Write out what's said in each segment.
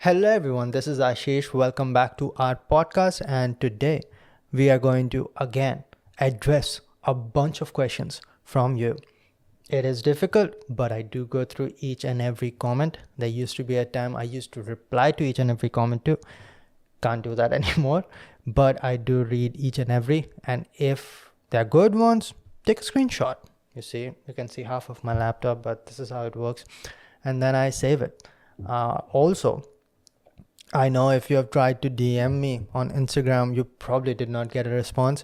Hello everyone, this is Ashish. Welcome back to our podcast, and today we are going to again address a bunch of questions from you. It is difficult, but I do go through each and every comment. There used to be a time I used to reply to each and every comment too. Can't do that anymore, but I do read each and every, and if they're good ones, take a screenshot. You can see half of my laptop, but this is how it works, and then I save it. Also, I know if you have tried to DM me on Instagram, you probably did not get a response,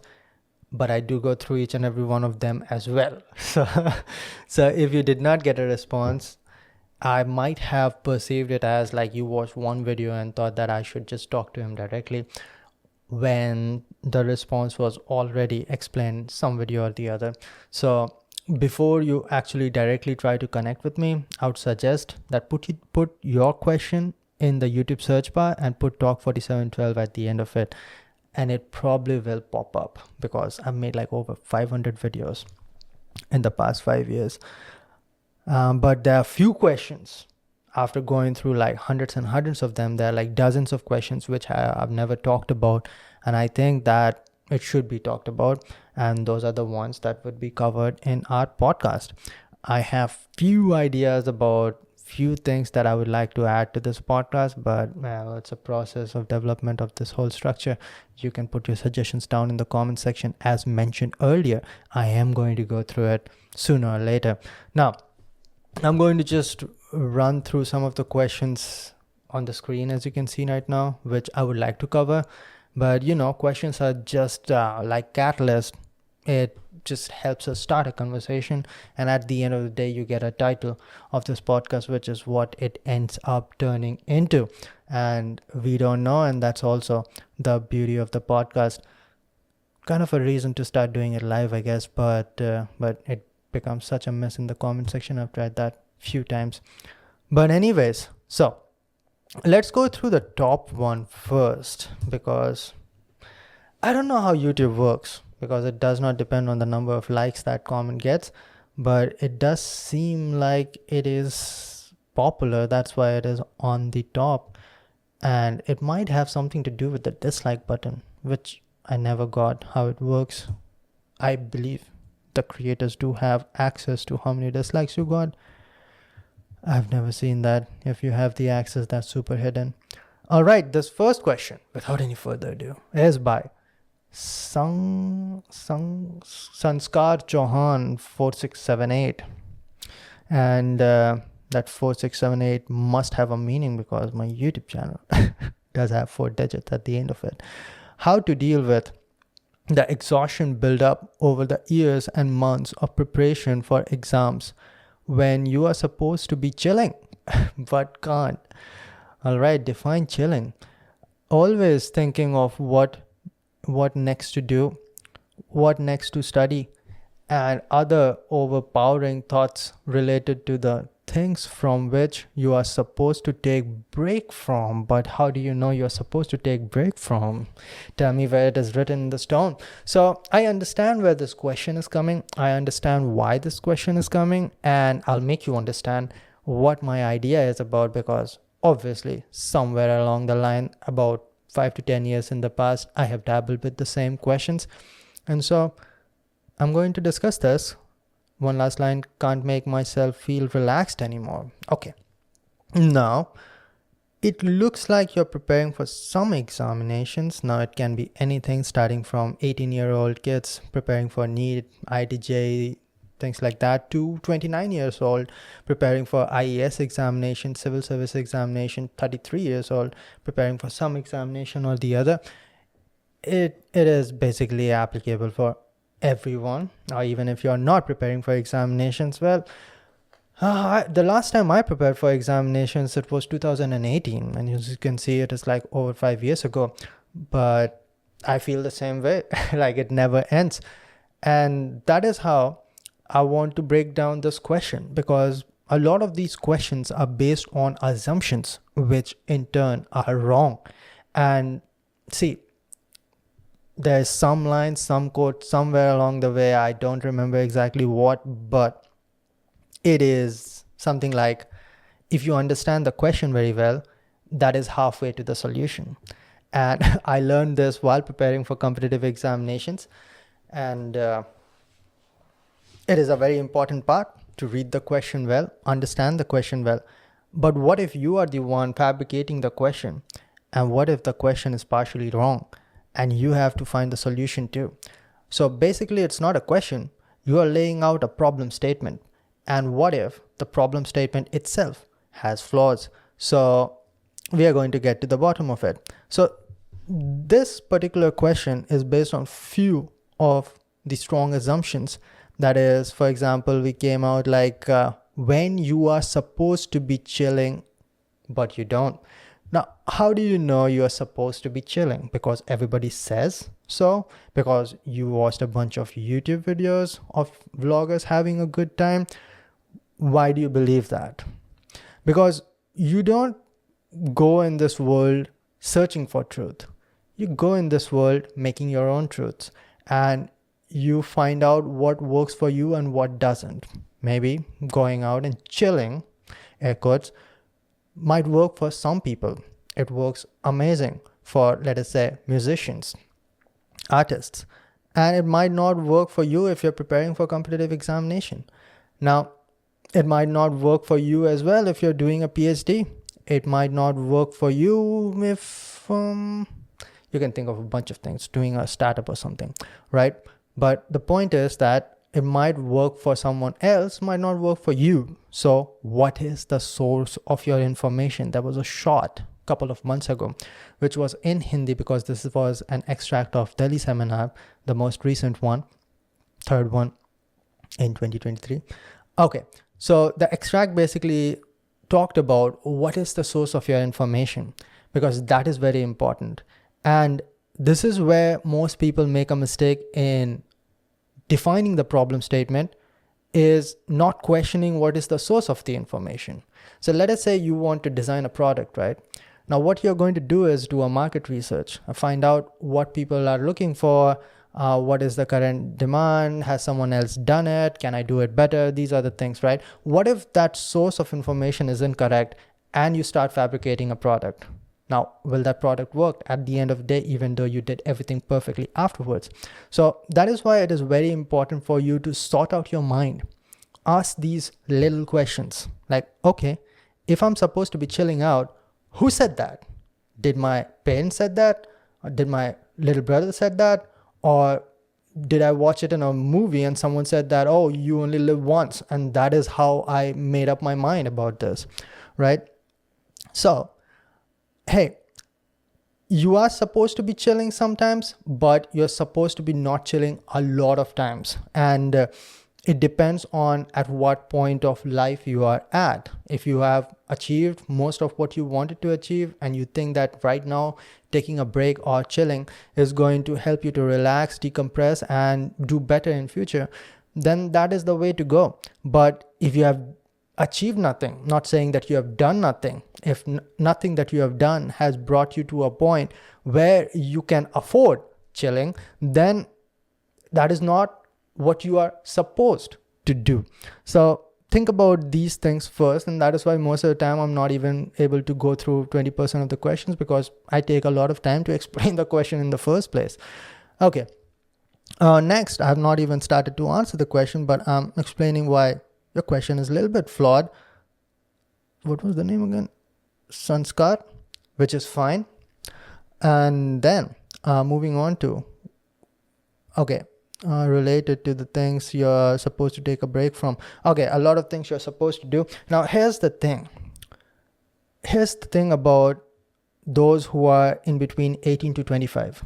but I do go through each and every one of them as well. So if you did not get a response, I might have perceived it as like you watched one video and thought that I should just talk to him directly, when the response was already explained some video or the other. So before you actually directly try to connect with me, I would suggest that put your question in the YouTube search bar and put talk 4712 at the end of it, and it probably will pop up, because I've made like over 500 videos in the past 5 years. But there are few questions. After going through like hundreds and hundreds of them, there are like dozens of questions which I've never talked about, and I think that it should be talked about, and those are the ones that would be covered in our podcast. I have few ideas about few things that I would like to add to this podcast, but it's a process of development of this whole structure. You can put your suggestions down in the comment section. As mentioned earlier, I am going to go through it sooner or later. Now, I'm going to just run through some of the questions on the screen, as you can see right now, which I would like to cover. But questions are just like catalyst. It just helps us start a conversation, and at the end of the day you get a title of this podcast, which is what it ends up turning into, and we don't know. And that's also the beauty of the podcast. Kind of a reason to start doing it live, I guess, but it becomes such a mess in the comment section. I've tried that few times, but anyways, so let's go through the top one first, because I don't know how YouTube works, because it does not depend on the number of likes that comment gets, but it does seem like it is popular. That's why it is on the top, and it might have something to do with the dislike button, which I never got how it works. I believe the creators do have access to how many dislikes you got. I've never seen that. If you have the access, that's super hidden. All right, this first question, without any further ado, is by Sanskar Chauhan 4678, and that 4678 must have a meaning, because my YouTube channel does have 4 digits at the end of it. How to deal with the exhaustion build up over the years and months of preparation for exams when you are supposed to be chilling but can't. All right, define chilling. Always thinking of what next to do, what next to study, and other overpowering thoughts related to the things from which you are supposed to take break from. But how do you know you're supposed to take break from? Tell me where it is written in the stone. So I understand where this question is coming. I understand why this question is coming, and I'll make you understand what my idea is about, because obviously somewhere along the line, about 5 to 10 years in the past, I have dabbled with the same questions, and so I'm going to discuss this. One last line: can't make myself feel relaxed anymore. Okay, now it looks like you're preparing for some examinations. Now it can be anything, starting from 18-year-old kids preparing for NEET, IITs, things like that, to 29 years old preparing for IAS examination, civil service examination, 33 years old preparing for some examination or the other. It is basically applicable for everyone, or even if you're not preparing for examinations. Well, the last time I prepared for examinations, it was 2018, and as you can see, it is like over 5 years ago, but I feel the same way. Like it never ends. And that is how I want to break down this question, because a lot of these questions are based on assumptions, which in turn are wrong. And see, there's some line, some quote somewhere along the way, I don't remember exactly what, but it is something like, if you understand the question very well, that is halfway to the solution. And I learned this while preparing for competitive examinations. And it is a very important part to read the question well, understand the question well. But what if you are the one fabricating the question? And what if the question is partially wrong and you have to find the solution too? So basically, it's not a question. You are laying out a problem statement. And what if the problem statement itself has flaws? So we are going to get to the bottom of it. So this particular question is based on few of the strong assumptions. That is, for example, we came out like when you are supposed to be chilling, but you don't. Now, how do you know you are supposed to be chilling? Because everybody says so? Because you watched a bunch of YouTube videos of vloggers having a good time? Why do you believe that? Because you don't go in this world searching for truth. You go in this world making your own truths, and you find out what works for you and what doesn't. Maybe going out and chilling, air quotes, might work for some people. It works amazing for, let us say, musicians, artists, and it might not work for you if you're preparing for competitive examination. Now, it might not work for you as well if you're doing a PhD. It might not work for you if you can think of a bunch of things, doing a startup or something, right? But the point is that it might work for someone else, might not work for you. So what is the source of your information? There was a short couple of months ago, which was in Hindi, because this was an extract of Delhi seminar, the most recent one, third one in 2023. Okay, so the extract basically talked about what is the source of your information, because that is very important. And this is where most people make a mistake in defining the problem statement, is not questioning what is the source of the information. So let us say you want to design a product, right? Now what you're going to do is do a market research, find out what people are looking for, what is the current demand, has someone else done it, can I do it better? These are the things, right? What if that source of information is incorrect and you start fabricating a product? Now, will that product work at the end of the day, even though you did everything perfectly afterwards? So that is why it is very important for you to sort out your mind. Ask these little questions like, okay, if I'm supposed to be chilling out, who said that? Did my parents said that? Or did my little brother said that? Or did I watch it in a movie and someone said that, oh, you only live once, and that is how I made up my mind about this, right? So, hey, you are supposed to be chilling sometimes, but you're supposed to be not chilling a lot of times. And it depends on at what point of life you are at. If you have achieved most of what you wanted to achieve and you think that right now taking a break or chilling is going to help you to relax, decompress, and do better in future, then that is the way to go. But if you have achieved nothing, not saying that you have done nothing, if nothing that you have done has brought you to a point where you can afford chilling, then that is not what you are supposed to do. So think about these things first, and that is why most of the time I'm not even able to go through 20% of the questions, because I take a lot of time to explain the question in the first place. Okay, next, I have not even started to answer the question, but I'm explaining why your question is a little bit flawed. What was the name again? Sanskar, which is fine. And then moving on to, okay, related to the things you're supposed to take a break from. Okay, a lot of things you're supposed to do. Now, here's the thing. Here's the thing about those who are in between 18 to 25.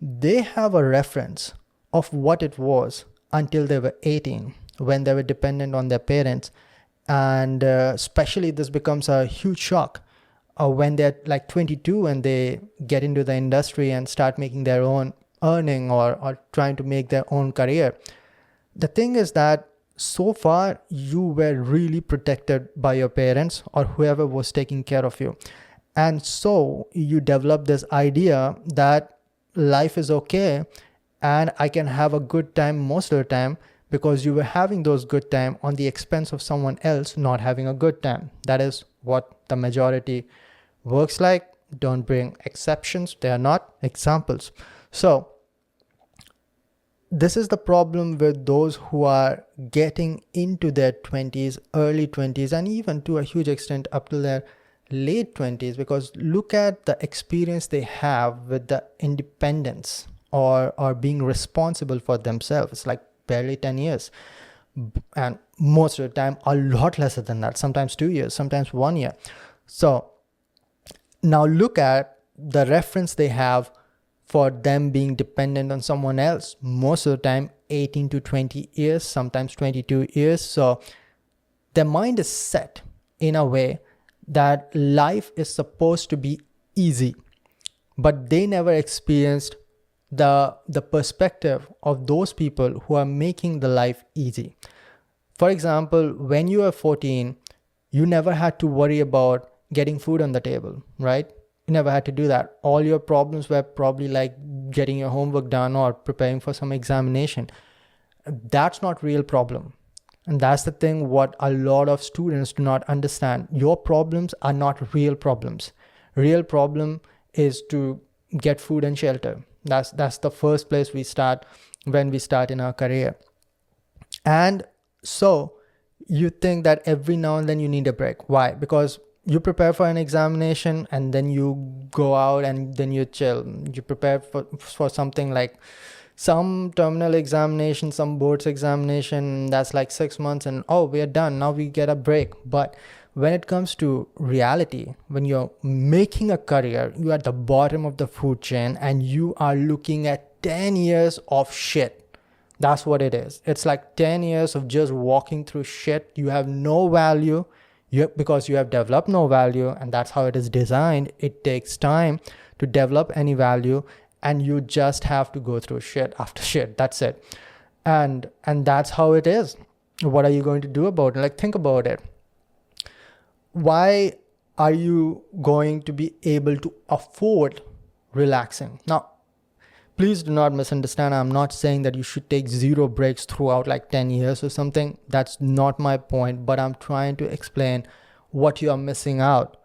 They have a reference of what it was until they were 18, when they were dependent on their parents. And especially this becomes a huge shock when they're like 22 and they get into the industry and start making their own earning or trying to make their own career. The thing is that so far you were really protected by your parents or whoever was taking care of you. And so you develop this idea that life is okay and I can have a good time most of the time, because you were having those good time on the expense of someone else not having a good time. That is what the majority works like. Don't bring exceptions. They are not examples. So this is the problem with those who are getting into their 20s, early 20s, and even to a huge extent up to their late 20s, because look at the experience they have with the independence or being responsible for themselves. It's like barely 10 years. And most of the time, a lot lesser than that, sometimes 2 years, sometimes 1 year. So now look at the reference they have for them being dependent on someone else. Most of the time, 18 to 20 years, sometimes 22 years. So their mind is set in a way that life is supposed to be easy, but they never experienced the perspective of those people who are making the life easy. For example, when you were 14, you never had to worry about getting food on the table, right? You never had to do that. All your problems were probably like getting your homework done or preparing for some examination. That's not real problem. And that's the thing what a lot of students do not understand. Your problems are not real problems. Real problem is to get food and shelter. That's the first place we start when we start in our career. And so you think that every now and then you need a break. Why? Because you prepare for an examination and then you go out and then you chill. You prepare for something like some terminal examination, some boards examination, that's like 6 months and oh, we are done. Now we get a break. But when it comes to reality, when you're making a career, you're at the bottom of the food chain and you are looking at 10 years of shit. That's what it is. It's like 10 years of just walking through shit. You have no value because you have developed no value, and that's how it is designed. It takes time to develop any value, and you just have to go through shit after shit. That's it. And that's how it is. What are you going to do about it? Like, think about it. Why are you going to be able to afford relaxing? Now, please do not misunderstand. I'm not saying that you should take 0 breaks throughout like 10 years or something. That's not my point, but I'm trying to explain what you are missing out.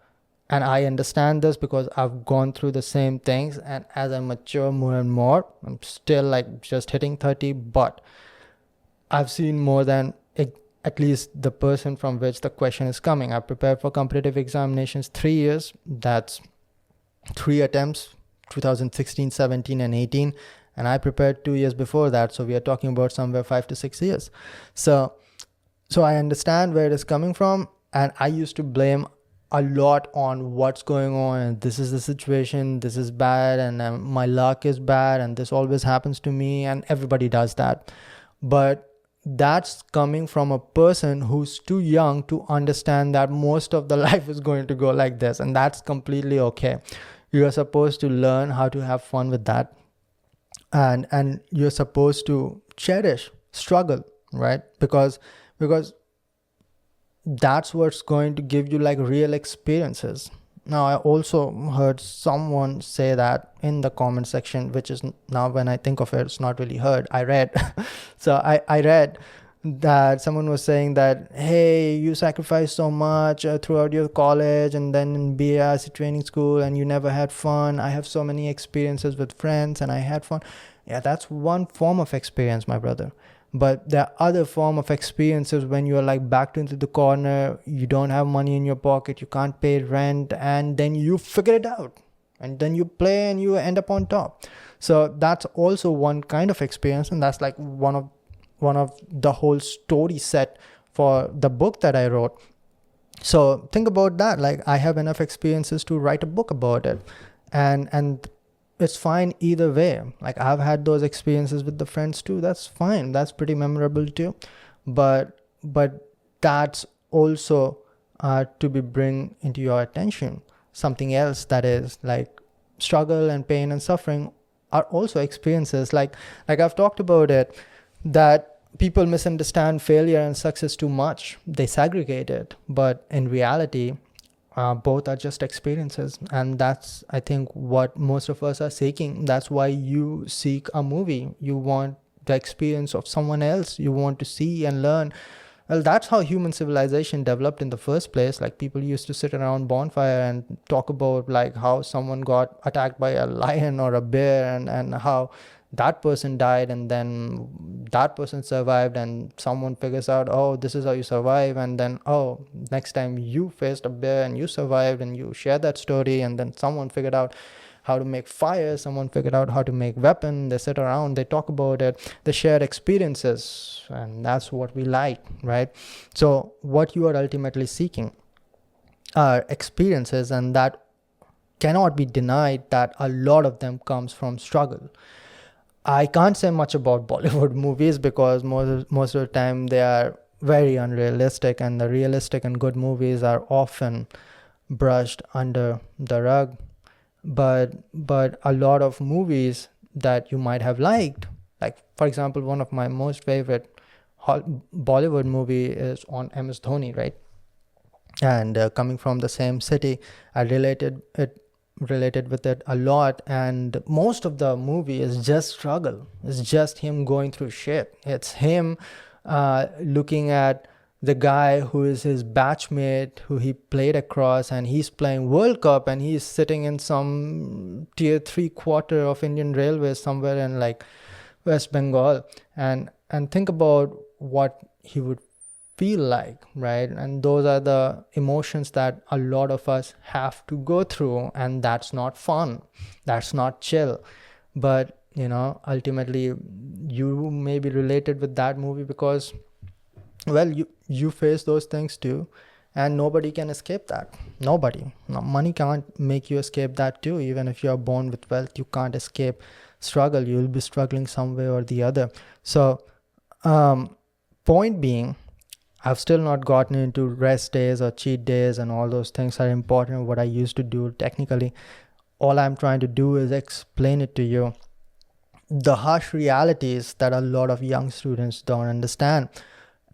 And I understand this because I've gone through the same things. And as I mature more and more, I'm still like just hitting 30, but I've seen more than at least the person from which the question is coming. I prepared for competitive examinations 3 years. That's 3 attempts, 2016, 17, and 18. And I prepared 2 years before that. So we are talking about somewhere 5 to 6 years. So I understand where it is coming from. And I used to blame a lot on what's going on. And this is the situation. This is bad. And my luck is bad. And this always happens to me. And everybody does that. But that's coming from a person who's too young to understand that most of the life is going to go like this. And that's completely okay. You are supposed to learn how to have fun with that. And you're supposed to cherish struggle, right? Because that's what's going to give you like real experiences. Now, I also heard someone say that in the comment section, which is now when I think of it, it's not really heard. I read. So I read that someone was saying that, hey, you sacrificed so much throughout your college and then in BARC training school and you never had fun. I have so many experiences with friends and I had fun. Yeah, that's one form of experience, my brother. But there are other form of experiences when you're like backed into the corner, you don't have money in your pocket, you can't pay rent, and then you figure it out. And then you play and you end up on top. So that's also one kind of experience. And that's like one of the whole story set for the book that I wrote. So think about that. Like, I have enough experiences to write a book about it. And it's fine either way. Like, I've had those experiences with the friends too. That's fine. That's pretty memorable too. But that's also to be bring into your attention. Something else that is like struggle and pain and suffering are also experiences. Like I've talked about it, that people misunderstand failure and success too much. They segregate it. But in reality, both are just experiences. And that's, I think, what most of us are seeking. That's why you seek a movie. You want the experience of someone else. You want to see and learn Well, that's how human civilization developed in the first place. Like, people used to sit around bonfire and talk about like how someone got attacked by a lion or a bear, and how that person died, and then that person survived, and someone figures out, oh, this is how you survive, and then, oh, next time you faced a bear and you survived, and you share that story, and then someone figured out how to make fire, someone figured out how to make weapon, they sit around, they talk about it, they share experiences, and that's what we like, right? So what you are ultimately seeking are experiences, and that cannot be denied that a lot of them comes from struggle. I can't say much about Bollywood movies because most of the time they are very unrealistic, and the realistic and good movies are often brushed under the rug. But a lot of movies that you might have liked, like for example, one of my most favorite Bollywood movie is on MS Dhoni, right? And coming from the same city, I related with it a lot, and most of the movie is just struggle. It's just him going through shit. It's him looking at the guy who is his batchmate, who he played across, and he's playing World Cup, and he's sitting in some tier 3 quarter of Indian Railways somewhere in like West Bengal, and think about what he would feel like, right? And those are the emotions that a lot of us have to go through, and that's not fun, that's not chill. But ultimately you may be related with that movie because, well, you face those things too, and nobody can escape that. Nobody. No, money can't make you escape that too. Even if you're born with wealth, you can't escape struggle. You'll be struggling some way or the other. So point being, I've still not gotten into rest days or cheat days, and all those things are important, what I used to do technically. All I'm trying to do is explain it to you, the harsh realities that a lot of young students don't understand.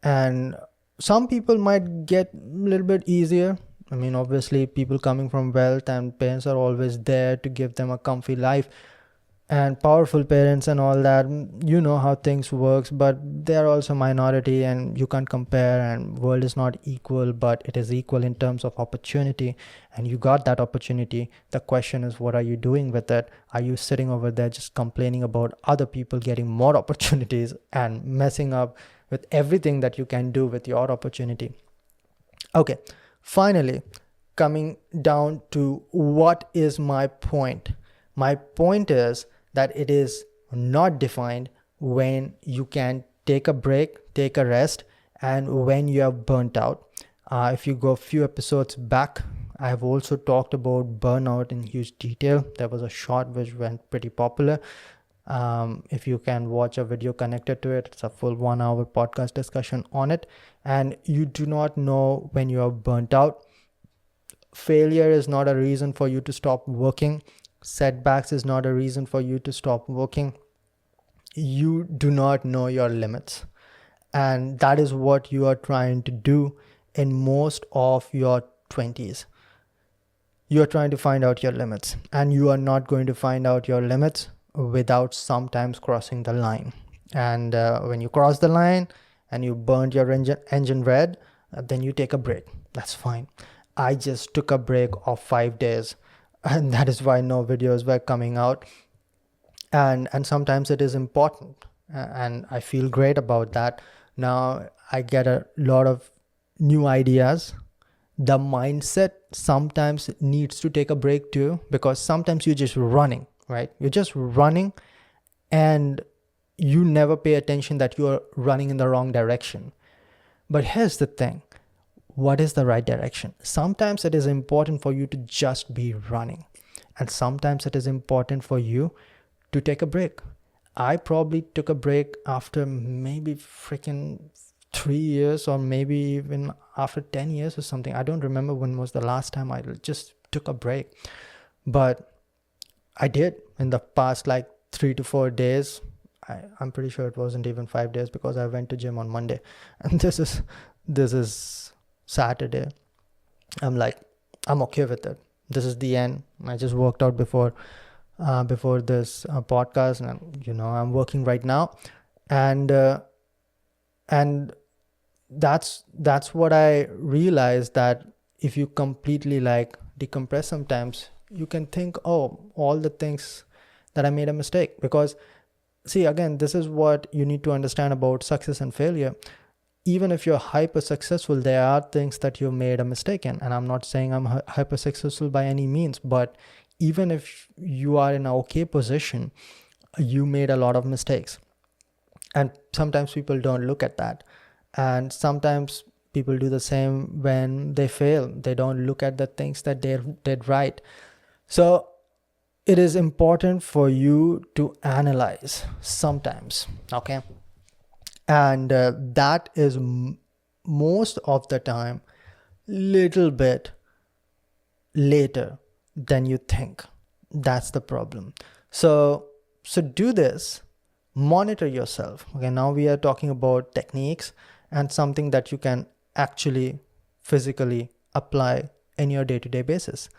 And some people might get a little bit easier. I mean, obviously people coming from wealth and parents are always there to give them a comfy life, and powerful parents and all that, you know how things works. But they are also minority, and you can't compare, and world is not equal, but it is equal in terms of opportunity, and you got that opportunity. The question is, what are you doing with it? Are you sitting over there just complaining about other people getting more opportunities and messing up with everything that you can do with your opportunity? Okay, finally, coming down to what is my point. My point is that it is not defined when you can take a break, take a rest, and when you are burnt out. If you go a few episodes back, I have also talked about burnout in huge detail. There was a short which went pretty popular. If you can watch a video connected to it, it's a full 1 hour podcast discussion on it. And you do not know when you are burnt out. Failure is not a reason for you to stop working. Setbacks is not a reason for you to stop working. You do not know your limits, and that is what you are trying to do in most of your 20s. You are trying to find out your limits, and you are not going to find out your limits without sometimes crossing the line. And when you cross the line and you burned your engine red, then you take a break. That's fine. I just took a break of 5 days, and that is why no videos were coming out. And sometimes it is important, and I feel great about that. Now I get a lot of new ideas. The mindset sometimes needs to take a break too, because sometimes you're just running, right? You're just running, and you never pay attention that you're running in the wrong direction. But here's the thing. What is the right direction? Sometimes it is important for you to just be running, and sometimes it is important for you to take a break. I probably took a break after maybe freaking 3 years, or maybe even after 10 years or something. I don't remember when was the last time I just took a break, but I did in the past like 3 to 4 days. I'm pretty sure it wasn't even 5 days, because I went to gym on Monday, and this is Saturday. I'm okay with it. This is the end. I just worked out before this podcast, and I'm working right now, and that's what I realized, that if you completely like decompress sometimes, you can think, oh, all the things that I made a mistake. Because see, again, this is what you need to understand about success and failure. Even if you're hyper successful, there are things that you made a mistake in. And I'm not saying I'm hyper successful by any means, but even if you are in an okay position, you made a lot of mistakes. And sometimes people don't look at that. And sometimes people do the same when they fail. They don't look at the things that they did right. So it is important for you to analyze sometimes, okay? And that is most of the time little bit later than you think. That's the problem. So do this, monitor yourself. Okay, now we are talking about techniques and something that you can actually physically apply in your day-to-day basis.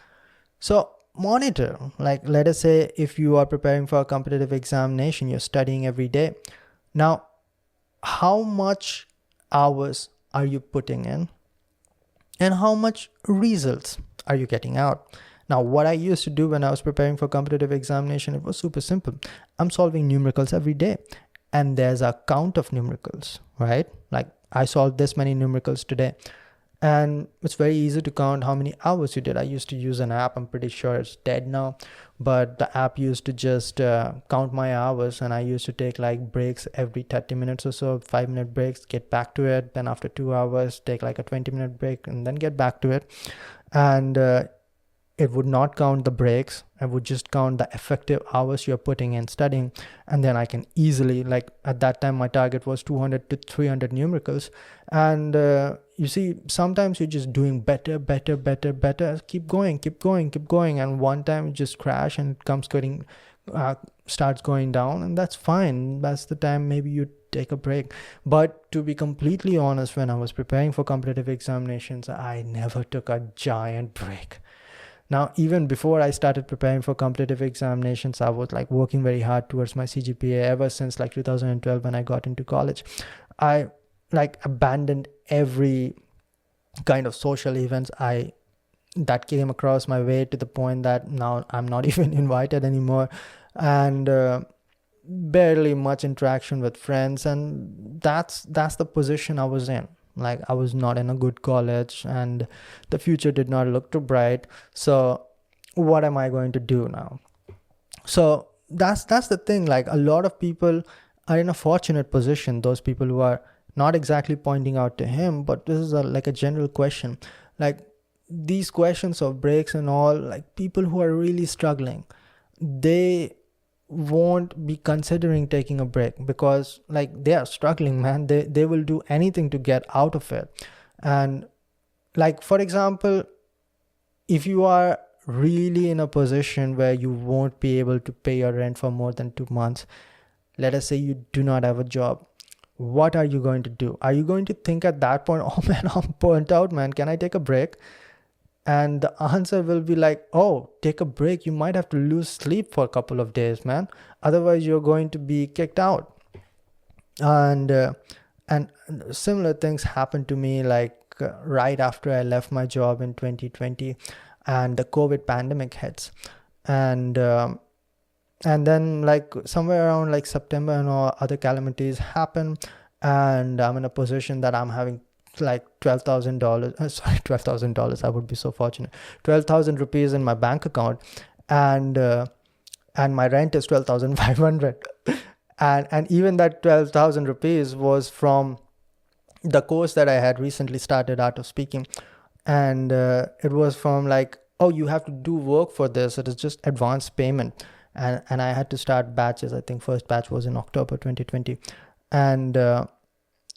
So monitor, like let us say if you are preparing for a competitive examination, you're studying every day. Now, how much hours are you putting in and how much results are you getting out? Now, what I used to do when I was preparing for competitive examination, it was super simple. I'm solving numericals every day, and there's a count of numericals, right? Like I solved this many numericals today, and it's very easy to count how many hours you did. I used to use an app. I'm pretty sure it's dead now, but the app used to just count my hours, and I used to take like breaks every 30 minutes or so, 5-minute breaks, get back to it. Then after 2 hours, take like a 20-minute break and then get back to it. And it would not count the breaks. I would just count the effective hours you're putting in studying. And then I can easily, like at that time, my target was 200 to 300 numericals. And you see, sometimes you're just doing better. Keep going. And one time you just crash and it starts going down, and that's fine. That's the time maybe you take a break. But to be completely honest, when I was preparing for competitive examinations, I never took a giant break. Now, even before I started preparing for competitive examinations, I was like working very hard towards my CGPA ever since like 2012 when I got into college. I like abandoned every kind of social events that came across my way, to the point that now I'm not even invited anymore, and barely much interaction with friends. And that's the position I was in. Like I was not in a good college and the future did not look too bright. So what am I going to do now? So that's the thing. Like a lot of people are in a fortunate position, those people who are not exactly pointing out to him, but this is like a general question. Like these questions of breaks and all, like people who are really struggling, they won't be considering taking a break, because like they are struggling, man. They will do anything to get out of it. And like, for example, if you are really in a position where you won't be able to pay your rent for more than 2 months, let us say you do not have a job, what are you going to do? Are you going to think at that point, oh man, I'm burnt out, man, can I take a break? And the answer will be like, oh, take a break. You might have to lose sleep for a couple of days, man. Otherwise, you're going to be kicked out. And similar things happened to me, like right after I left my job in 2020, and the COVID pandemic hits. And then like somewhere around like September and all, other calamities happen, and I'm in a position that I'm having like $12,000 $12,000, I would be so fortunate, 12,000 rupees in my bank account, and my rent is 12,500. And even that 12,000 rupees was from the course that I had recently started, Art of Speaking. And it was from like, oh, you have to do work for this, it is just advance payment. And I had to start batches. I think first batch was in October 2020. And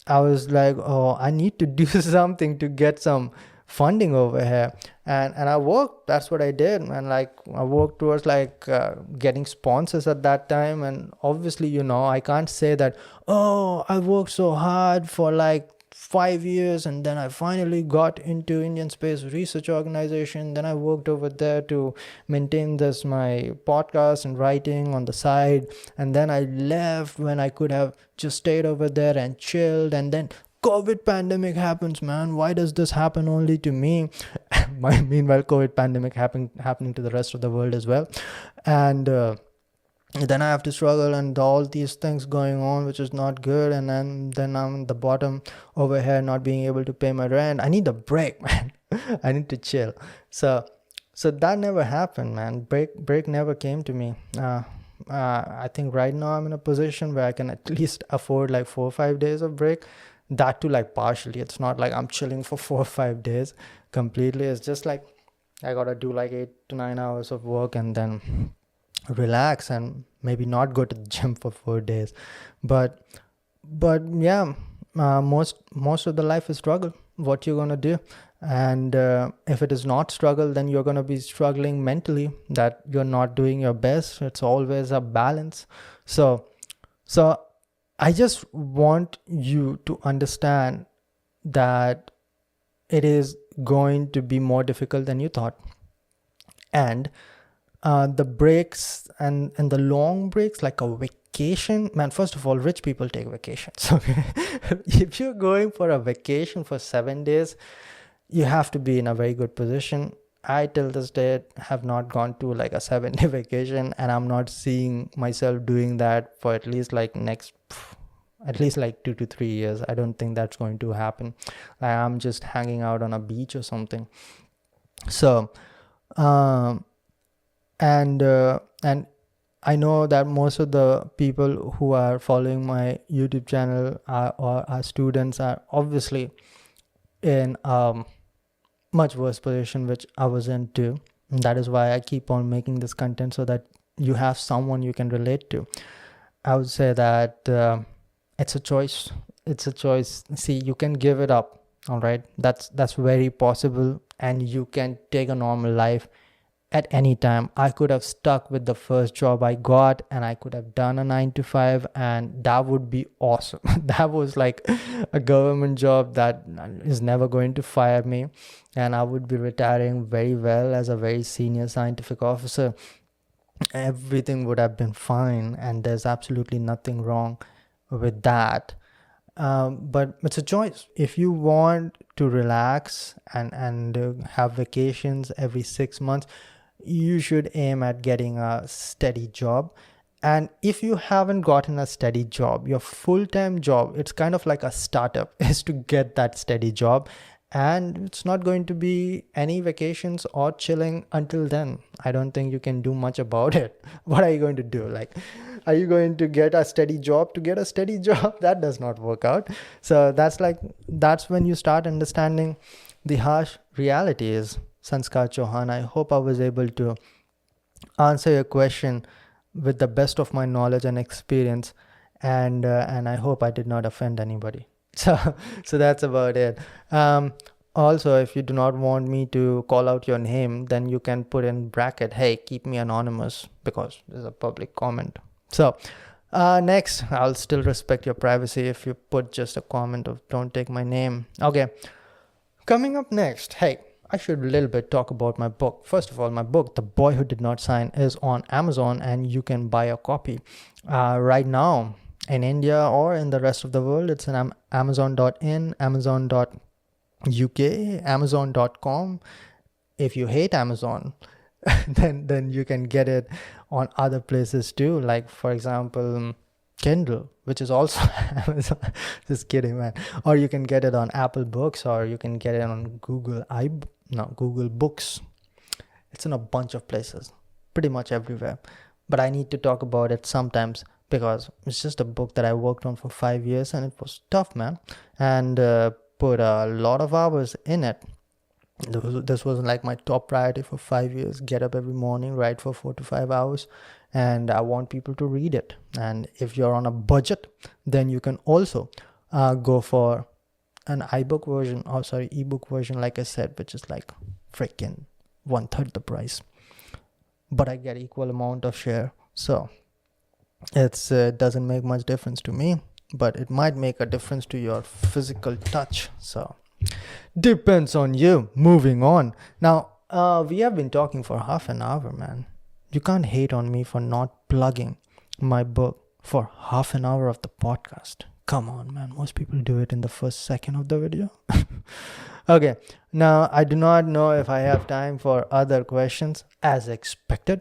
I was like, oh, I need to do something to get some funding over here. And I worked. That's what I did. And like I worked towards like getting sponsors at that time. And obviously, I can't say that, oh, I worked so hard for like 5 years and then I finally got into Indian Space Research Organization. Then I worked over there to maintain my podcast and writing on the side, and then I left when I could have just stayed over there and chilled, and then COVID pandemic happens, man. Why does this happen only to me? Meanwhile, COVID pandemic happening to the rest of the world as well. And then I have to struggle and all these things going on, which is not good. And then I'm at the bottom over here, not being able to pay my rent. I need a break, man. I need to chill. So that never happened, man. Break never came to me. I think right now I'm in a position where I can at least afford like 4 or 5 days of break. That too, like partially. It's not like I'm chilling for 4 or 5 days completely. It's just like I gotta do like 8 to 9 hours of work and then relax and maybe not go to the gym for 4 days. But yeah, most of the life is struggle. What you're gonna do? And if it is not struggle, then you're gonna be struggling mentally that you're not doing your best. It's always a balance. So I just want you to understand that it is going to be more difficult than you thought. And the breaks and the long breaks, like a vacation, man, first of all, rich people take vacations. Okay. If you're going for a vacation for 7 days, you have to be in a very good position. I till this day have not gone to like a 7-day vacation, and I'm not seeing myself doing that for at least like 2 to 3 years. I don't think that's going to happen. Like, I'm just hanging out on a beach or something. So and I know that most of the people who are following my YouTube channel are students, are obviously in much worse position, which I was in too. And that is why I keep on making this content, so that you have someone you can relate to. I would say that it's a choice. It's a choice. See, you can give it up. All right. That's very possible. And you can take a normal life at any time. I could have stuck with the first job I got, and I could have done a 9 to 5, and that would be awesome. That was like a government job that is never going to fire me, and I would be retiring very well as a very senior scientific officer. Everything would have been fine, and there's absolutely nothing wrong with that. But it's a choice. If you want to relax and have vacations every 6 months, you should aim at getting a steady job. And if you haven't gotten a steady job, your full-time job, it's kind of like a startup, is to get that steady job. And it's not going to be any vacations or chilling until then. I don't think you can do much about it. What are you going to do? Like, are you going to get a steady job to get a steady job? That does not work out. So that's when you start understanding the harsh reality is. Sanskar Chauhan, I hope I was able to answer your question with the best of my knowledge and experience, and I hope I did not offend anybody. So that's about it. Also, if you do not want me to call out your name, then you can put in bracket, hey, keep me anonymous, because this is a public comment. So next, I'll still respect your privacy if you put just a comment of don't take my name. Okay, coming up next, hey, I should a little bit talk about my book. First of all, my book, The Boy Who Did Not Sign, is on Amazon, and you can buy a copy right now in India or in the rest of the world. It's in Amazon.in, Amazon.uk, Amazon.com. If you hate Amazon, then you can get it on other places too. Like, for example, Kindle, which is also Amazon. Just kidding, man. Or you can get it on Apple Books, or you can get it on Google Books. It's in a bunch of places, pretty much everywhere. But I need to talk about it sometimes, because it's just a book that I worked on for 5 years, and it was tough, man, and put a lot of hours in it. This was like my top priority for 5 years. Get up every morning, write for 4 to 5 hours, and I want people to read it. And if you're on a budget, then you can also go for an ebook version, like I said, which is like freaking 1/3 the price, but I get equal amount of share. So it's doesn't make much difference to me, but it might make a difference to your physical touch. So depends on you. Moving on. Now, we have been talking for half an hour, man. You can't hate on me for not plugging my book for half an hour of the podcast. Come on, man. Most people do it in the first second of the video. Okay. Now, I do not know if I have time for other questions as expected.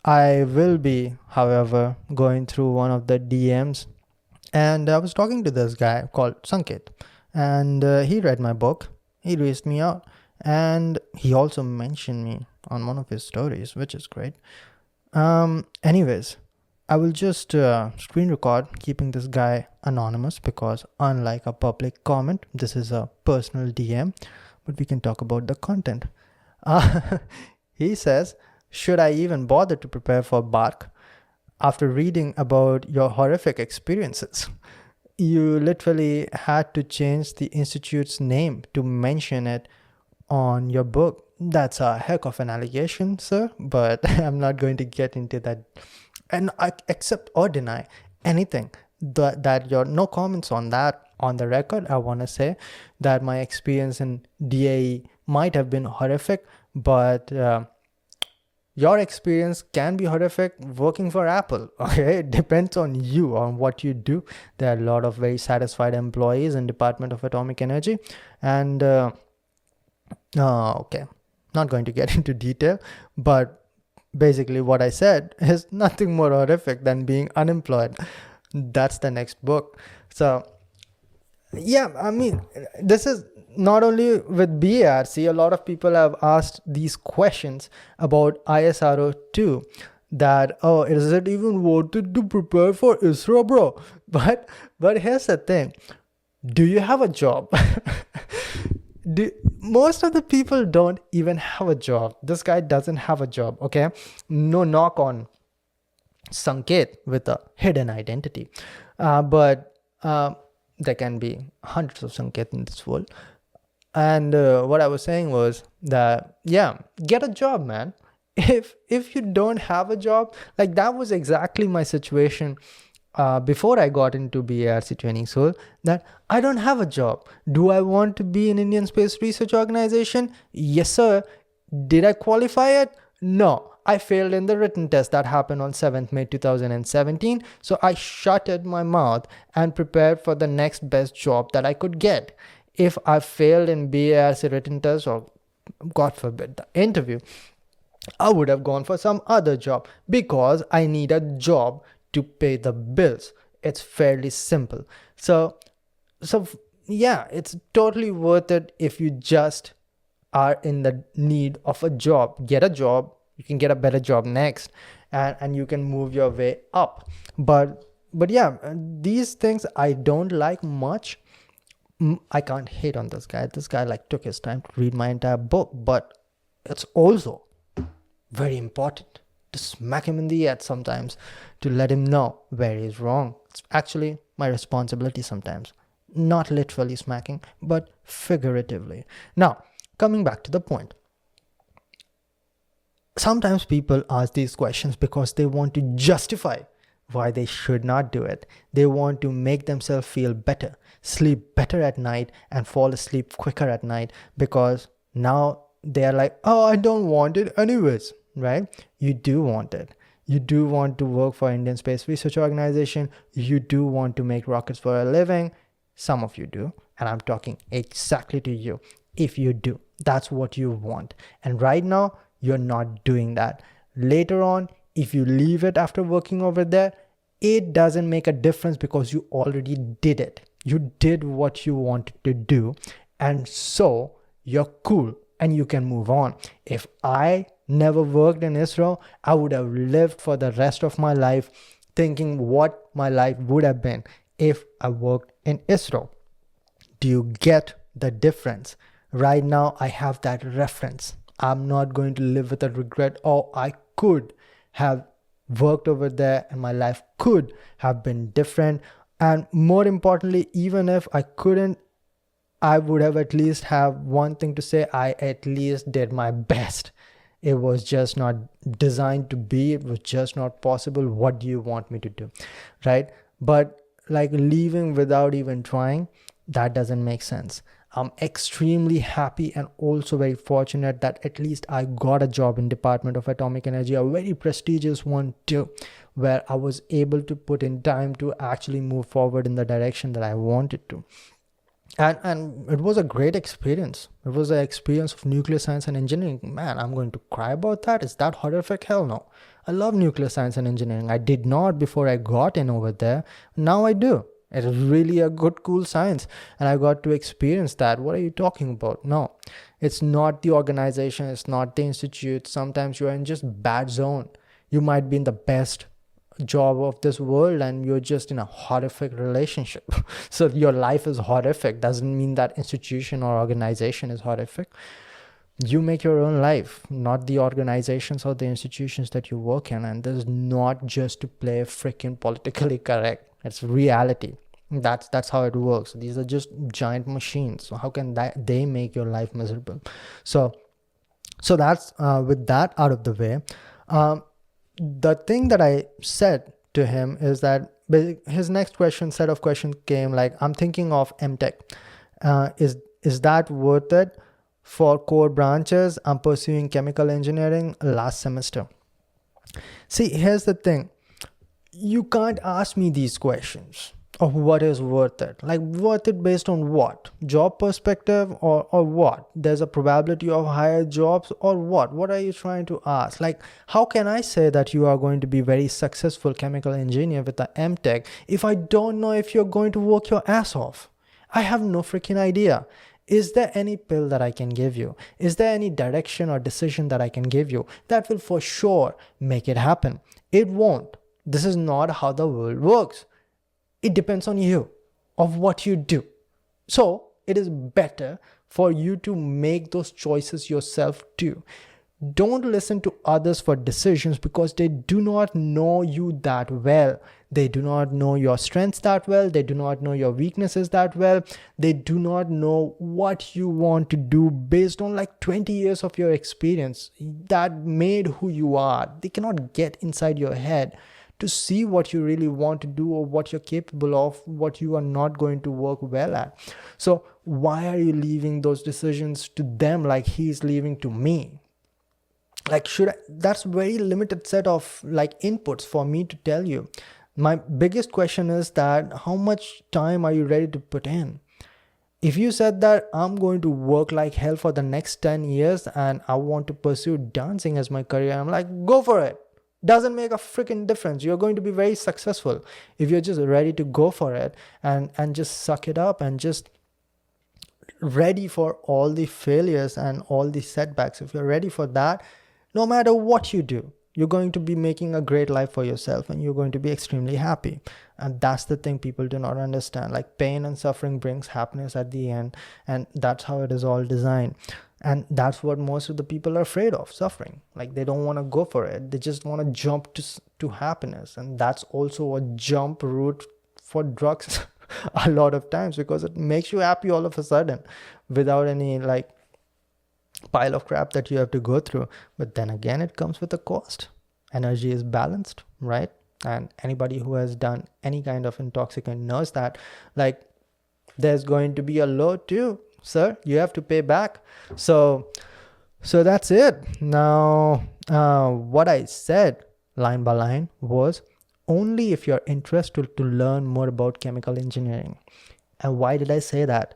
I will be, however, going through one of the DMs, and I was talking to this guy called Sanket, and he read my book. He reached me out, and he also mentioned me on one of his stories, which is great. Anyways, I will just screen record, keeping this guy anonymous, because unlike a public comment, this is a personal DM, but we can talk about the content. He says, should I even bother to prepare for BARC after reading about your horrific experiences? You literally had to change the institute's name to mention it on your book. That's a heck of an allegation, sir, but I'm not going to get into that and I accept or deny anything that your no comments on that on the record. I want to say that my experience in DAE might have been horrific, but your experience can be horrific working for Apple. Okay, it depends on you, on what you do. There are a lot of very satisfied employees in Department of Atomic Energy, and okay, not going to get into detail, but basically what I said is nothing more horrific than being unemployed. That's the next book. So yeah, I mean, this is not only with BARC. A lot of people have asked these questions about ISRO too, that, oh, is it even worth it to prepare for ISRO, bro? But here's the thing, do you have a job? Most of the people don't even have a job. This guy doesn't have a job. Okay, no knock on Sanket with a hidden identity, but there can be hundreds of Sanket in this world. And what I was saying was that, yeah, get a job, man. If you don't have a job, like that was exactly my situation before I got into BARC training school, that I don't have a job. Do I want to be in Indian Space Research Organization? Yes, sir. Did I qualify it? No. I failed in the written test that happened on 7th May 2017. So I shuttered my mouth and prepared for the next best job that I could get. If I failed in BARC written test, or God forbid, the interview, I would have gone for some other job, because I need a job to pay the bills. It's fairly simple. So yeah, it's totally worth it if you just are in the need of a job. Get a job, you can get a better job next, and you can move your way up. But yeah, these things I don't like much. I can't hate on this guy. This guy like took his time to read my entire book, but it's also very important to smack him in the head sometimes, to let him know where he's wrong. It's actually my responsibility sometimes. Not literally smacking, but figuratively. Now, coming back to the point. Sometimes people ask these questions because they want to justify why they should not do it. They want to make themselves feel better, sleep better at night, and fall asleep quicker at night, because now they are like, oh, I don't want it anyways. Right? You do want it. You do want to work for Indian Space Research Organization. You do want to make rockets for a living. Some of you do. And I'm talking exactly to you. If you do, that's what you want. And right now, you're not doing that. Later on, if you leave it after working over there, it doesn't make a difference, because you already did it. You did what you wanted to do. And so you're cool and you can move on. If I never worked in ISRO, I would have lived for the rest of my life thinking what my life would have been if I worked in ISRO. Do you get the difference? Right now, I have that reference. I'm not going to live with a regret. Oh, I could have worked over there and my life could have been different. And more importantly, even if I couldn't, I would have at least have one thing to say: I at least did my best. It was just not designed to be. It was just not possible. What do you want me to do? Right? But like leaving without even trying, that doesn't make sense. I'm extremely happy and also very fortunate that at least I got a job in Department of Atomic Energy, a very prestigious one too, where I was able to put in time to actually move forward in the direction that I wanted to. And it was a great experience. It was an experience of nuclear science and engineering. Man, I'm going to cry about that. Is that horrific? Hell no. I love nuclear science and engineering. I did not before I got in over there. Now I do. It is really a good, cool science. And I got to experience that. What are you talking about? No, it's not the organization. It's not the institute. Sometimes you're in just bad zone. You might be in the best job of this world and you're just in a horrific relationship. So your life is horrific. Doesn't mean that institution or organization is horrific. You make your own life, not the organizations or the institutions that you work in. And this is not just to play freaking politically correct. It's reality. That's how it works. These are just giant machines. So how can they make your life miserable? So that's with that out of the way. The thing that I said to him is that his next set of questions came like, I'm thinking of M.Tech. Is that worth it for core branches? I'm pursuing chemical engineering last semester. See, here's the thing. You can't ask me these questions of what is worth it. Like, worth it based on what? Job perspective or what? There's a probability of higher jobs or what? What are you trying to ask? Like, how can I say that you are going to be very successful chemical engineer with a M.Tech if I don't know if you're going to work your ass off? I have no freaking idea. Is there any pill that I can give you? Is there any direction or decision that I can give you that will for sure make it happen? It won't. This is not how the world works. It depends on you, of what you do. So it is better for you to make those choices yourself too. Don't listen to others for decisions because they do not know you that well. They do not know your strengths that well. They do not know your weaknesses that well. They do not know what you want to do based on like 20 years of your experience that made who you are. They cannot get inside your head to see what you really want to do or what you're capable of, what you are not going to work well at. So why are you leaving those decisions to them like he's leaving to me? Like, that's very limited set of like inputs for me to tell you. My biggest question is that how much time are you ready to put in? If you said that I'm going to work like hell for the next 10 years and I want to pursue dancing as my career, I'm like, go for it. Doesn't make a freaking difference. You're going to be very successful if you're just ready to go for it and just suck it up and just ready for all the failures and all the setbacks. If you're ready for that, no matter what you do, you're going to be making a great life for yourself and you're going to be extremely happy. And that's the thing people do not understand. Like, pain and suffering brings happiness at the end, and that's how it is all designed. And that's what most of the people are afraid of, suffering. Like, they don't want to go for it. They just want to jump to happiness. And that's also a jump route for drugs a lot of times, because it makes you happy all of a sudden without any like pile of crap that you have to go through. But then again, it comes with a cost. Energy is balanced, right? And anybody who has done any kind of intoxicant knows that, like, there's going to be a low too, sir. You have to pay back. So that's it. Now, what I said line by line was only if you're interested to learn more about chemical engineering. And why did I say that?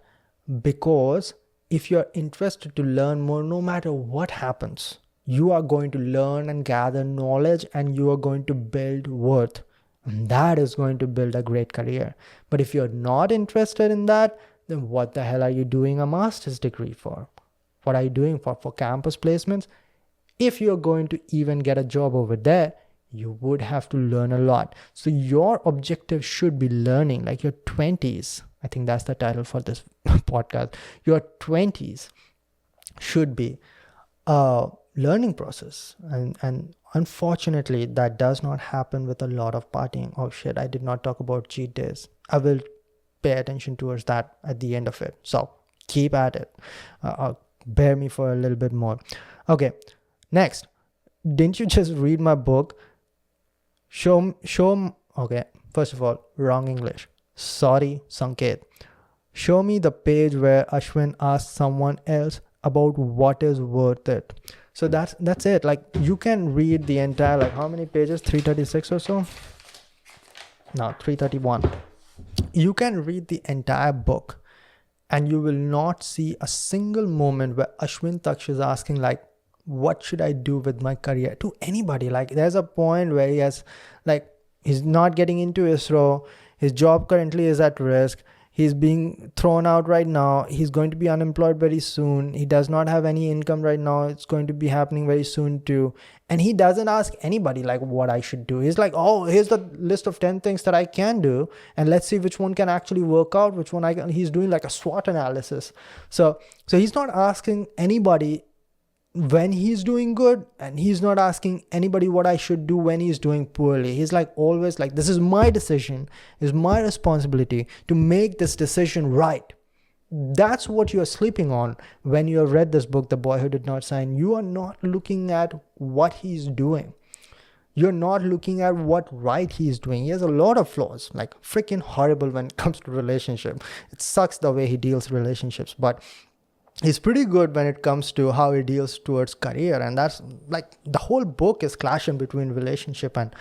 Because if you're interested to learn more, no matter what happens, you are going to learn and gather knowledge and you are going to build worth. And that is going to build a great career. But if you're not interested in that, then what the hell are you doing a master's degree for? What are you doing for campus placements? If you're going to even get a job over there, you would have to learn a lot. So your objective should be learning, like your 20s. I think that's the title for this podcast. Your 20s should be a learning process. And unfortunately, that does not happen with a lot of partying. Oh shit, I did not talk about cheat days. I will pay attention towards that at the end of it. So keep at it. Bear me for a little bit more. Okay, next. Didn't you just read my book? Okay, first of all, wrong English. Sorry, Sanket. Show me the page where Ashwin asks someone else about what is worth it. So that's it. Like, you can read the entire, like, how many pages? 336 or so? No, 331. You can read the entire book and you will not see a single moment where Ashwin Taksh is asking, like, what should I do with my career, to anybody. Like, there's a point where he has, like, he's not getting into ISRO, his job currently is at risk, he's being thrown out right now, he's going to be unemployed very soon, he does not have any income right now, it's going to be happening very soon too, and he doesn't ask anybody like what I should do. He's like, oh, here's the list of 10 things that I can do, and let's see which one can actually work out, which one I can. He's doing like a SWOT analysis. So he's not asking anybody when he's doing good, and he's not asking anybody what I should do when he's doing poorly. He's like always like, this is my decision, it's my responsibility to make this decision right. That's what you're sleeping on when you have read this book, The Boy Who Did Not Sign. You are not looking at what he's doing. You're not looking at what right he's doing. He has a lot of flaws, like freaking horrible when it comes to relationship. It sucks the way he deals relationships, but he's pretty good when it comes to how he deals towards career. And that's like, the whole book is clashing between relationship and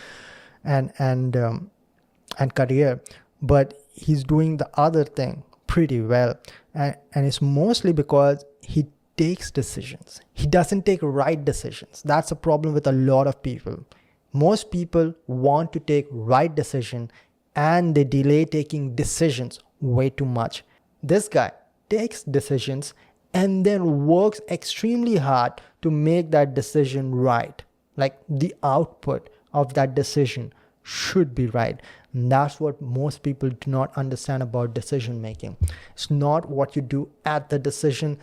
career, but he's doing the other thing pretty well, and it's mostly because he takes decisions. He doesn't take right decisions. That's a problem with a lot of people. Most people want to take right decision and they delay taking decisions way too much. This guy takes decisions and then works extremely hard to make that decision right. Like, the output of that decision should be right. And that's what most people do not understand about decision making. It's not what you do at the decision.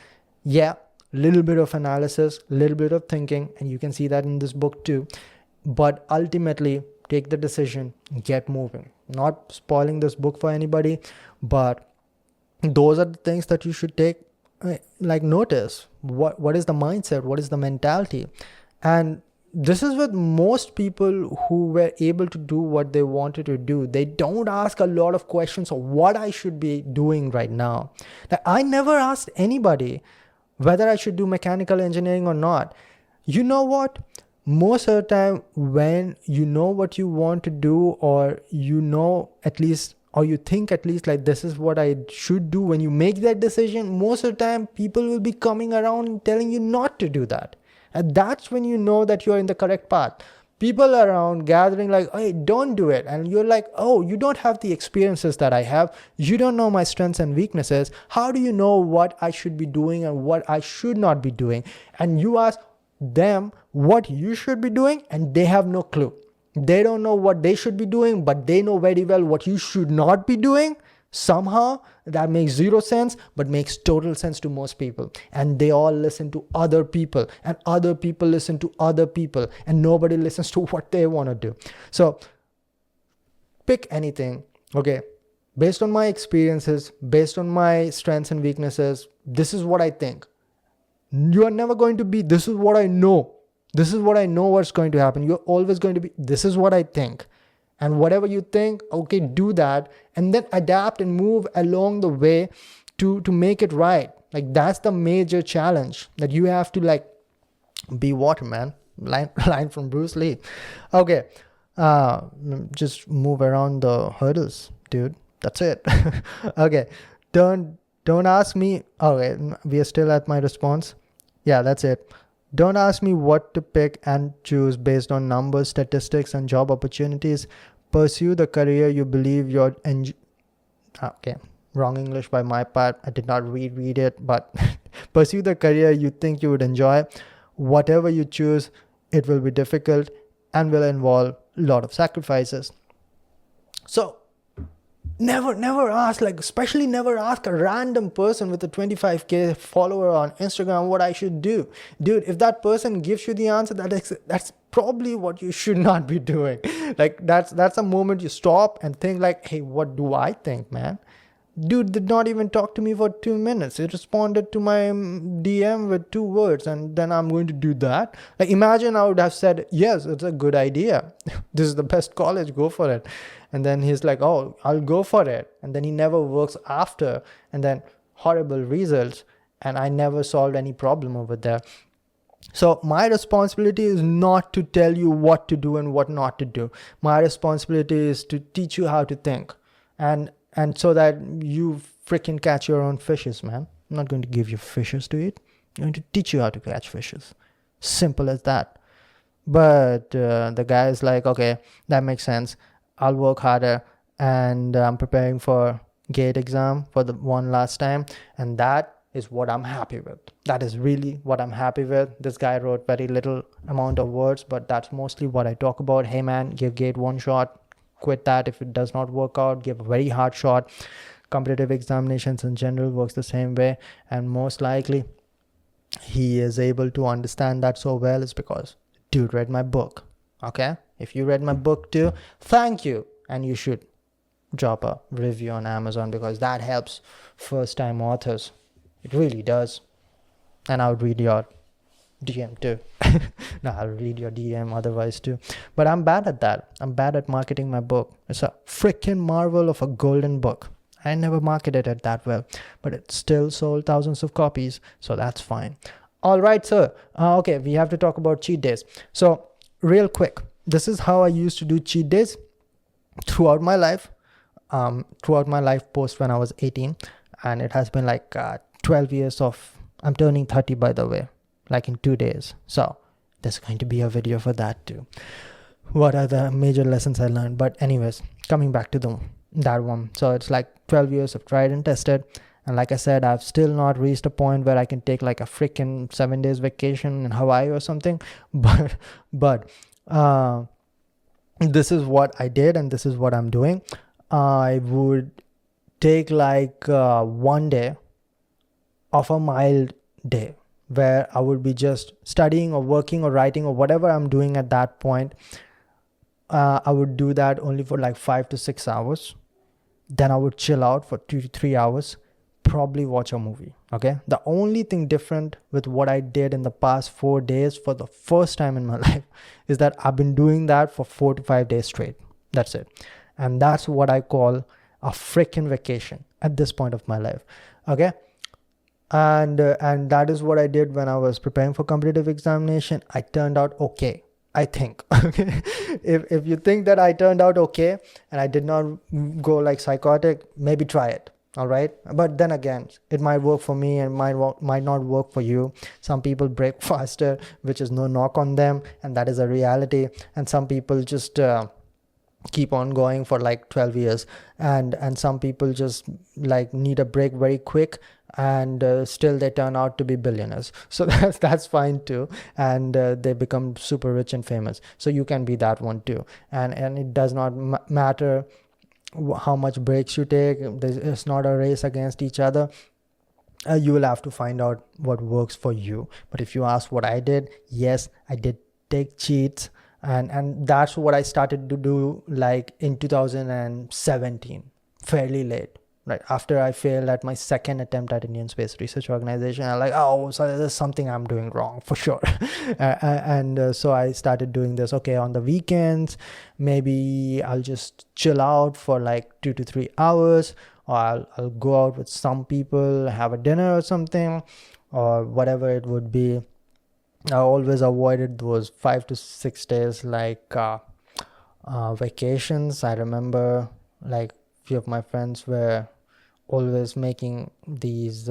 Yeah, little bit of analysis, little bit of thinking, and you can see that in this book too. But ultimately, take the decision, get moving. Not spoiling this book for anybody, but those are the things that you should take, like, notice. What is the mindset? What is the mentality? And this is with most people who were able to do what they wanted to do. They don't ask a lot of questions of what I should be doing right now. Like, I never asked anybody whether I should do mechanical engineering or not. You know what? Most of the time, when you know what you want to do, or you know at least, or you think at least like, this is what I should do, when you make that decision, most of the time people will be coming around and telling you not to do that. And that's when you know that you're in the correct path. People around gathering like, hey, don't do it. And you're like, oh, you don't have the experiences that I have. You don't know my strengths and weaknesses. How do you know what I should be doing and what I should not be doing? And you ask them what you should be doing, and they have no clue. They don't know what they should be doing, but they know very well what you should not be doing. Somehow that makes zero sense, but makes total sense to most people. And they all listen to other people, and other people listen to other people, and nobody listens to what they want to do. So pick anything, okay? Based on my experiences, based on my strengths and weaknesses, this is what I think. You are never going to be, this is what I know. This is what I know what's going to happen. You're always going to be, this is what I think. And whatever you think, okay, do that, and then adapt and move along the way to make it right. Like, that's the major challenge, that you have to, like, be water, man. Line from Bruce Lee. Okay, just move around the hurdles, dude. That's it. Okay, don't ask me. Okay, we are still at my response. Yeah, that's it. Don't ask me what to pick and choose based on numbers, statistics, and job opportunities. Pursue the career you believe you're okay, wrong English by my part. I did not read it, but pursue the career you think you would enjoy. Whatever you choose, it will be difficult and will involve a lot of sacrifices. So never ask, like, especially never ask a random person with a 25k follower on Instagram what I should do. Dude, if that person gives you the answer, that's probably what you should not be doing. Like, that's a moment you stop and think like, hey, what do I think, man? Dude did not even talk to me for 2 minutes. He responded to my DM with 2 words, and then I'm going to do that. Like, imagine I would have said, yes, it's a good idea. This is the best college, go for it. And then he's like, oh, I'll go for it. And then he never works after, and then horrible results. And I never solved any problem over there. So my responsibility is not to tell you what to do and what not to do. My responsibility is to teach you how to think, and so that you freaking catch your own fishes, man. I'm not going to give you fishes to eat. I'm going to teach you how to catch fishes. Simple as that. But the guy is like, okay, that makes sense. I'll work harder, and I'm preparing for GATE exam for the one last time, and that is what I'm happy with. That is really what I'm happy with. This guy wrote very little amount of words, but that's mostly what I talk about. Hey man, give GATE one shot, quit that if it does not work out, give a very hard shot. Competitive examinations in general works the same way, and most likely he is able to understand that so well is because dude read my book. Okay, if you read my book too, thank you, and you should drop a review on Amazon, because that helps first time authors. It really does. And I would read your DM too. No, I'll read your DM otherwise too. But I'm bad at that. I'm bad at marketing my book. It's a freaking marvel of a golden book. I never marketed it that well, but it still sold thousands of copies, so that's fine. All right, sir. Okay, we have to talk about cheat days. So real quick, this is how I used to do cheat days throughout my life. Throughout my life post when I was 18, and it has been like 12 years of, I'm turning 30 by the way, like in 2 days. So there's going to be a video for that too. What are the major lessons I learned? But anyways, coming back to that one. So it's like 12 years of tried and tested. And like I said, I've still not reached a point where I can take like a freaking 7 days vacation in Hawaii or something. But this is what I did, and this is what I'm doing. I would take like 1 day of a mild day where I would be just studying or working or writing or whatever I'm doing at that point. I would do that only for like 5 to 6 hours. Then I would chill out for 2 to 3 hours, probably watch a movie. Okay, the only thing different with what I did in the past 4 days for the first time in my life is that I've been doing that for 4 to 5 days straight. That's it. And that's what I call a freaking vacation at this point of my life. Okay, and that is what I did when I was preparing for competitive examination. I turned out okay, I think. Okay, if you think that I turned out okay and I did not go like psychotic, maybe try it. All right, but then again, it might work for me and might not work for you. Some people break faster, which is no knock on them, and that is a reality. And some people just keep on going for like 12 years, and some people just like need a break very quick, and still they turn out to be billionaires. So that's fine too, and they become super rich and famous. So you can be that one too, and it does not matter how much breaks you take. It's not a race against each other. You will have to find out what works for you. But if you ask what I did, yes, I did take cheats, and that's what I started to do like in 2017, fairly late, right after I failed at my second attempt at Indian Space Research Organization. I'm like, oh, so there's something I'm doing wrong for sure. And so I started doing this. Okay, on the weekends, maybe I'll just chill out for like 2 to 3 hours, or I'll go out with some people, have a dinner or something, or whatever it would be. I always avoided those 5 to 6 days like vacations. I remember like few of my friends were always making these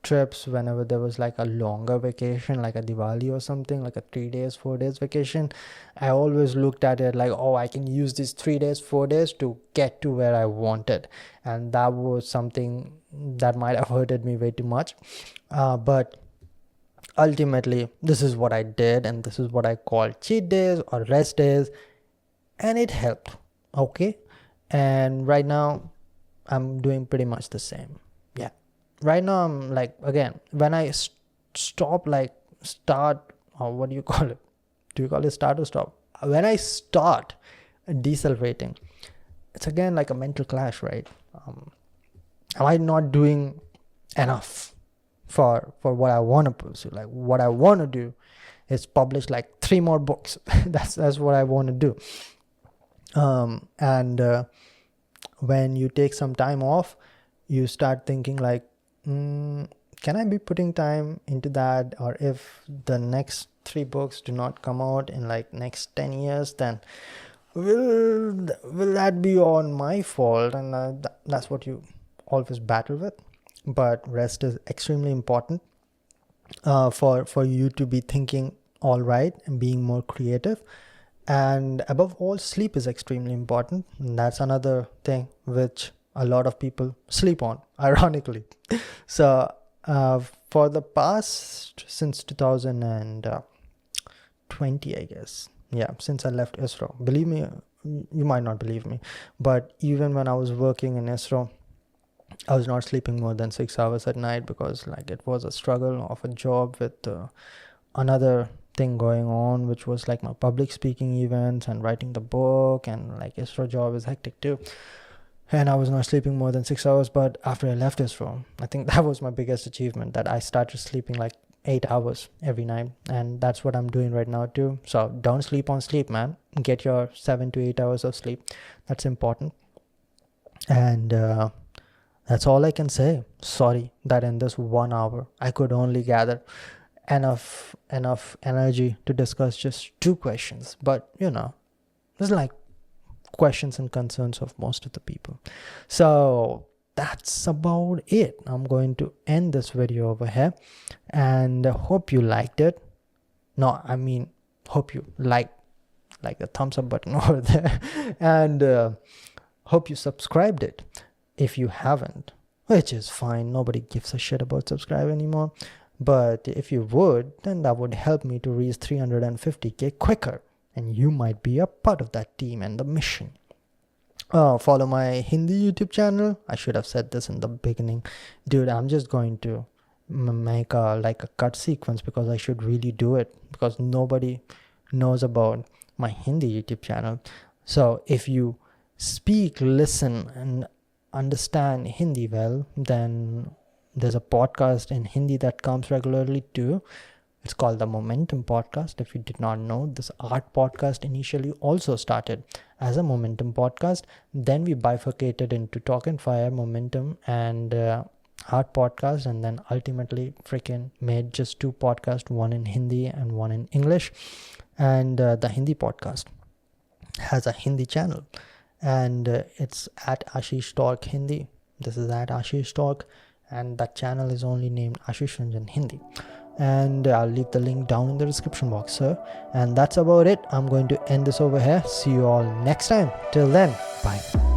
trips whenever there was like a longer vacation, like a Diwali or something, like a 3 days 4 days vacation. I always looked at it like, oh, I can use these 3 days 4 days to get to where I wanted, and that was something that might have hurted me way too much, but ultimately this is what I did, and this is what I call cheat days or rest days, and it helped. Okay, and right now I'm doing pretty much the same. Yeah, right now I'm like, again, when I start, or what do you call it, do you call it start or stop? When I start decelerating, it's again like a mental clash, right? am I not doing enough for what I want to pursue? Like, what I want to do is publish like 3 more books. That's what I want to do. And when you take some time off, you start thinking like, can I be putting time into that? Or if the next 3 books do not come out in like next 10 years, then will that be on my fault? And that's what you always battle with. But rest is extremely important for you to be thinking all right and being more creative. And above all, sleep is extremely important. And that's another thing which a lot of people sleep on, ironically. So for the past, since 2020, I guess, since I left ISRO, believe me, you might not believe me, but even when I was working in ISRO, I was not sleeping more than 6 hours at night, because like it was a struggle of a job with another thing going on, which was like my public speaking events and writing the book, and like ISRO job is hectic too. And I was not sleeping more than 6 hours. But after I left ISRO, I think that was my biggest achievement, that I started sleeping like 8 hours every night. And that's what I'm doing right now too. So don't sleep on sleep, man. Get your 7 to 8 hours of sleep. That's important. And that's all I can say. Sorry that in this 1 hour I could only gather enough energy to discuss just 2 questions. But it's like questions and concerns of most of the people. So that's about it. I'm going to end this video over here, and hope you liked it. No, I mean, hope you like the thumbs up button over there, and hope you subscribed it if you haven't, which is fine. Nobody gives a shit about subscribe anymore. But if you would, then that would help me to reach 350k quicker, and you might be a part of that team and the mission. Follow my Hindi YouTube channel. I should have said this in the beginning. Dude, I'm just going to make a cut sequence, because I should really do it, because nobody knows about my Hindi YouTube channel. So if you speak, listen, and understand Hindi well, then there's a podcast in Hindi that comes regularly too. It's called the Momentum Podcast. If you did not know, this art podcast initially also started as a Momentum podcast. Then we bifurcated into Talk and Fire, Momentum, and art podcast, and then ultimately freaking made just 2 podcasts, one in Hindi and one in English. And the Hindi podcast has a Hindi channel, and it's at Ashish Talk Hindi. This is at Ashish Talk, and that channel is only named Ashish Ranjan Hindi. And I'll leave the link down in the description box, sir. And that's about it. I'm going to end this over here. See you all next time. Till then, bye.